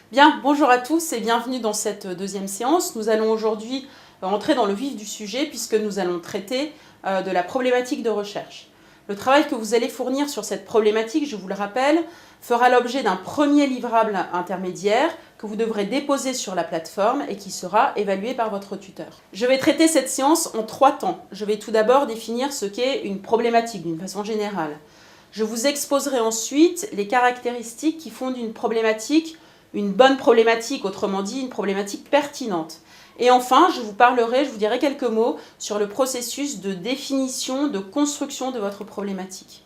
Bien, bonjour à tous et bienvenue dans cette deuxième séance. Nous allons aujourd'hui entrer dans le vif du sujet puisque nous allons traiter de la problématique de recherche. Le travail que vous allez fournir sur cette problématique, je vous le rappelle, fera l'objet d'un premier livrable intermédiaire que vous devrez déposer sur la plateforme et qui sera évalué par votre tuteur. Je vais traiter cette séance en 3 temps. Je vais tout d'abord définir ce qu'est une problématique d'une façon générale. Je vous exposerai ensuite les caractéristiques qui font d'une problématique une bonne problématique, autrement dit une problématique pertinente. Et enfin, je vous dirai quelques mots sur le processus de définition, de construction de votre problématique.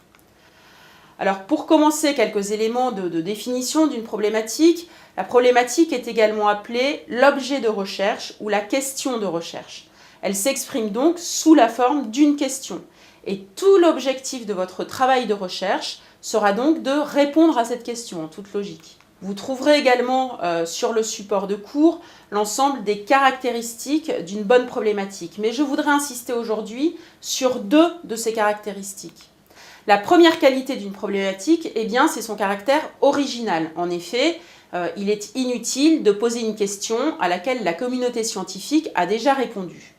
Alors pour commencer, quelques éléments de définition d'une problématique. La problématique est également appelée l'objet de recherche ou la question de recherche. Elle s'exprime donc sous la forme d'une question. Et tout l'objectif de votre travail de recherche sera donc de répondre à cette question en toute logique. Vous trouverez également sur le support de cours l'ensemble des caractéristiques d'une bonne problématique. Mais je voudrais insister aujourd'hui sur 2 de ces caractéristiques. La première qualité d'une problématique, c'est son caractère original. En effet, il est inutile de poser une question à laquelle la communauté scientifique a déjà répondu.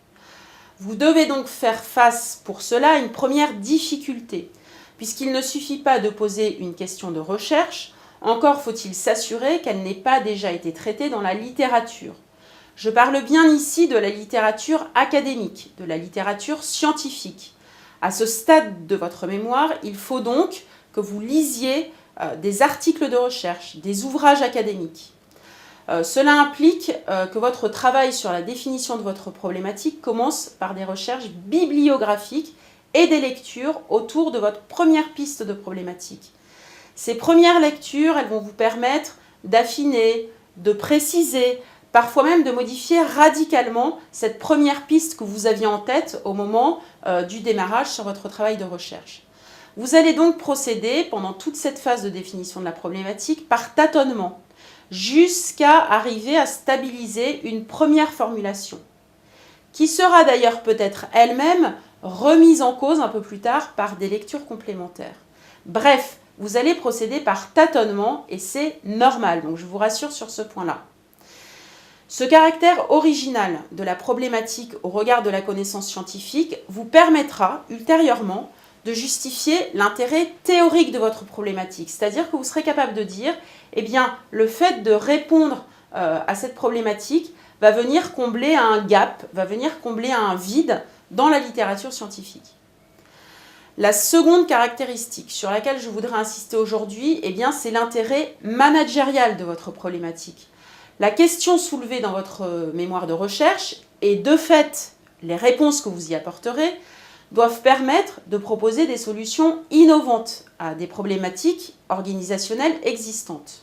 Vous devez donc faire face pour cela à une première difficulté, puisqu'il ne suffit pas de poser une question de recherche. Encore faut-il s'assurer qu'elle n'ait pas déjà été traitée dans la littérature. Je parle bien ici de la littérature académique, de la littérature scientifique. À ce stade de votre mémoire, il faut donc que vous lisiez des articles de recherche, des ouvrages académiques. Cela implique que votre travail sur la définition de votre problématique commence par des recherches bibliographiques et des lectures autour de votre première piste de problématique. Ces premières lectures, elles vont vous permettre d'affiner, de préciser, parfois même de modifier radicalement cette première piste que vous aviez en tête au moment du démarrage sur votre travail de recherche. Vous allez donc procéder pendant toute cette phase de définition de la problématique par tâtonnement, jusqu'à arriver à stabiliser une première formulation, qui sera d'ailleurs peut-être elle-même remise en cause un peu plus tard par des lectures complémentaires. Bref, vous allez procéder par tâtonnement et c'est normal, donc je vous rassure sur ce point-là. Ce caractère original de la problématique au regard de la connaissance scientifique vous permettra ultérieurement de justifier l'intérêt théorique de votre problématique, c'est-à-dire que vous serez capable de dire, le fait de répondre à cette problématique va venir combler un gap, va venir combler un vide dans la littérature scientifique. La seconde caractéristique sur laquelle je voudrais insister aujourd'hui, c'est l'intérêt managérial de votre problématique. La question soulevée dans votre mémoire de recherche et de fait les réponses que vous y apporterez doivent permettre de proposer des solutions innovantes à des problématiques organisationnelles existantes.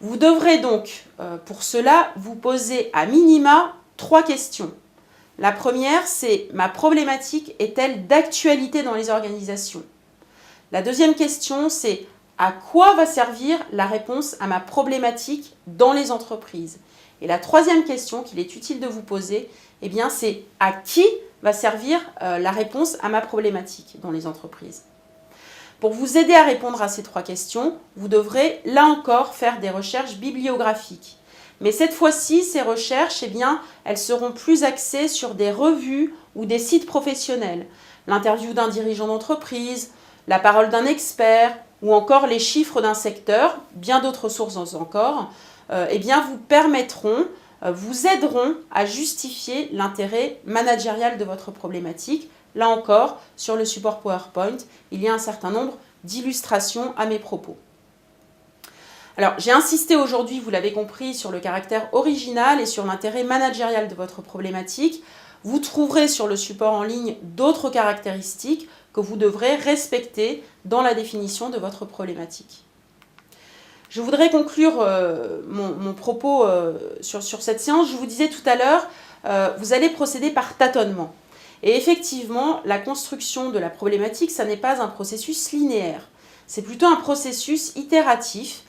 Vous devrez donc, pour cela, vous poser à minima 3 questions. La première, c'est « Ma problématique est-elle d'actualité dans les organisations ?» La deuxième question, c'est « À quoi va servir la réponse à ma problématique dans les entreprises ?» Et la troisième question qu'il est utile de vous poser, c'est « À qui va servir la réponse à ma problématique dans les entreprises ?» Pour vous aider à répondre à ces 3 questions, vous devrez, là encore, faire des recherches bibliographiques. Mais cette fois-ci, ces recherches, elles seront plus axées sur des revues ou des sites professionnels. L'interview d'un dirigeant d'entreprise, la parole d'un expert ou encore les chiffres d'un secteur, bien d'autres sources encore, vous permettront, vous aideront à justifier l'intérêt managérial de votre problématique. Là encore, sur le support PowerPoint, il y a un certain nombre d'illustrations à mes propos. Alors, j'ai insisté aujourd'hui, vous l'avez compris, sur le caractère original et sur l'intérêt managérial de votre problématique. Vous trouverez sur le support en ligne d'autres caractéristiques que vous devrez respecter dans la définition de votre problématique. Je voudrais conclure mon propos sur cette séance. Je vous disais tout à l'heure, vous allez procéder par tâtonnement. Et effectivement, la construction de la problématique, ça n'est pas un processus linéaire. C'est plutôt un processus itératif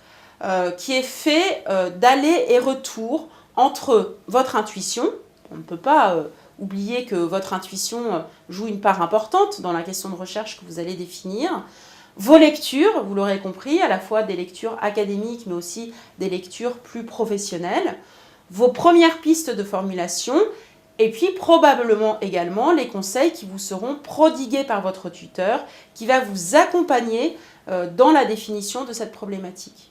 qui est fait d'aller et retour entre votre intuition. On ne peut pas oublier que votre intuition joue une part importante dans la question de recherche que vous allez définir. Vos lectures, vous l'aurez compris, à la fois des lectures académiques mais aussi des lectures plus professionnelles. Vos premières pistes de formulation et puis probablement également les conseils qui vous seront prodigués par votre tuteur qui va vous accompagner dans la définition de cette problématique.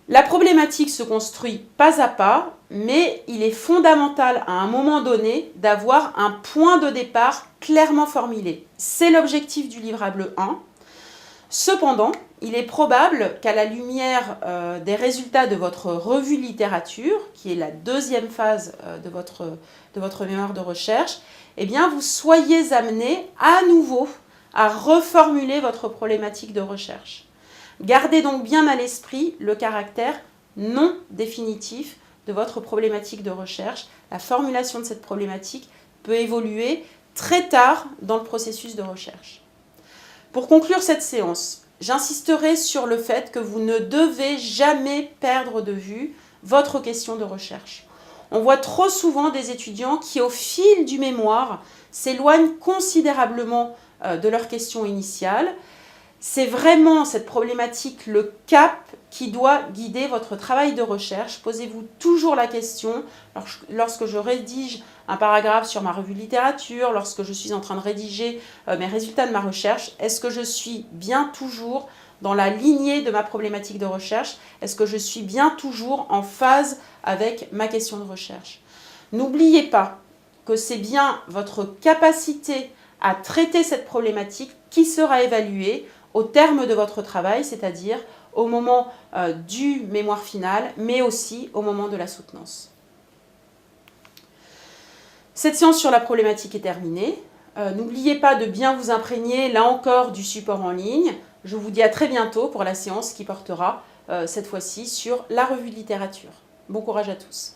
La problématique se construit pas à pas, mais il est fondamental à un moment donné d'avoir un point de départ clairement formulé. C'est l'objectif du livrable 1. Cependant, il est probable qu'à la lumière des résultats de votre revue littérature, qui est la deuxième phase de votre mémoire de recherche, eh bien, vous soyez amené à nouveau à reformuler votre problématique de recherche. Gardez donc bien à l'esprit le caractère non définitif de votre problématique de recherche. La formulation de cette problématique peut évoluer très tard dans le processus de recherche. Pour conclure cette séance, j'insisterai sur le fait que vous ne devez jamais perdre de vue votre question de recherche. On voit trop souvent des étudiants qui, au fil du mémoire, s'éloignent considérablement de leur question initiale. C'est vraiment cette problématique, le cap, qui doit guider votre travail de recherche. Posez-vous toujours la question, lorsque je rédige un paragraphe sur ma revue littérature, lorsque je suis en train de rédiger mes résultats de ma recherche, est-ce que je suis bien toujours dans la lignée de ma problématique de recherche? Est-ce que je suis bien toujours en phase avec ma question de recherche? N'oubliez pas que c'est bien votre capacité à traiter cette problématique qui sera évaluée au terme de votre travail, c'est-à-dire au moment du mémoire final, mais aussi au moment de la soutenance. Cette séance sur la problématique est terminée. N'oubliez pas de bien vous imprégner, là encore, du support en ligne. Je vous dis à très bientôt pour la séance qui portera cette fois-ci sur la revue de littérature. Bon courage à tous.